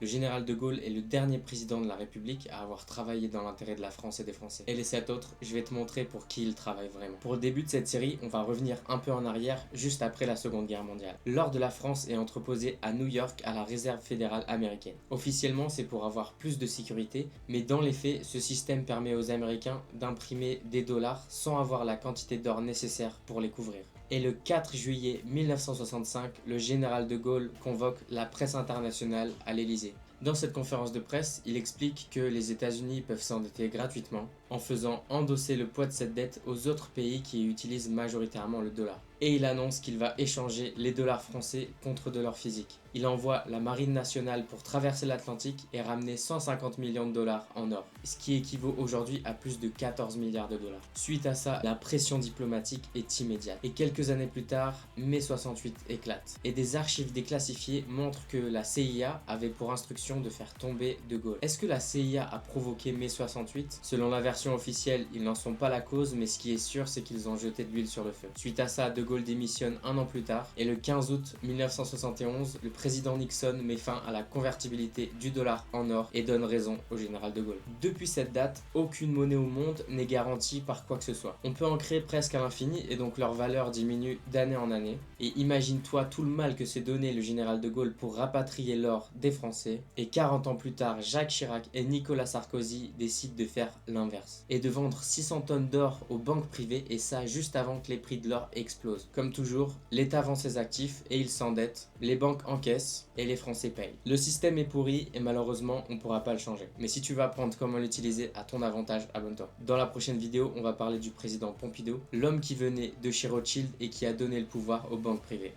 Le général de Gaulle est le dernier président de la République à avoir travaillé dans l'intérêt de la France et des Français. Et les 7 autres, je vais te montrer pour qui il travaille vraiment. Pour le début de cette série, on va revenir un peu en arrière, juste après la Seconde Guerre mondiale. L'or de la France est entreposé à New York à la Réserve fédérale américaine. Officiellement, c'est pour avoir plus de sécurité, mais dans les faits, ce système permet aux Américains d'imprimer des dollars sans avoir la quantité d'or nécessaire pour les couvrir. Et le 4 juillet 1965, le général de Gaulle convoque la presse internationale à l'Élysée. Dans cette conférence de presse, il explique que les États-Unis peuvent s'endetter gratuitement en faisant endosser le poids de cette dette aux autres pays qui utilisent majoritairement le dollar. Et il annonce qu'il va échanger les dollars français contre de l'or physique. Il envoie la marine nationale pour traverser l'Atlantique et ramener 150 millions de dollars en or, ce qui équivaut aujourd'hui à plus de 14 milliards de dollars. Suite à ça, la pression diplomatique est immédiate. Et quelques années plus tard, mai 68 éclate. Et des archives déclassifiées montrent que la CIA avait pour instruction de faire tomber De Gaulle. Est-ce que la CIA a provoqué mai 68 ? Selon la version officielle, ils n'en sont pas la cause, mais ce qui est sûr, c'est qu'ils ont jeté de l'huile sur le feu. Suite à ça, De Gaulle démissionne un an plus tard, et le 15 août 1971, le président Nixon met fin à la convertibilité du dollar en or et donne raison au général de Gaulle. Depuis cette date, aucune monnaie au monde n'est garantie par quoi que ce soit. On peut en créer presque à l'infini et donc leur valeur diminue d'année en année. Et imagine-toi tout le mal que s'est donné le général de Gaulle pour rapatrier l'or des Français. Et 40 ans plus tard, Jacques Chirac et Nicolas Sarkozy décident de faire l'inverse et de vendre 600 tonnes d'or aux banques privées, et ça juste avant que les prix de l'or explosent. Comme toujours, l'État vend ses actifs et il s'endette, les banques encaissent et les Français payent. Le système est pourri et malheureusement on ne pourra pas le changer. Mais si tu veux apprendre comment l'utiliser à ton avantage, abonne-toi. Dans la prochaine vidéo, on va parler du président Pompidou, l'homme qui venait de chez Rothschild et qui a donné le pouvoir aux banques privées.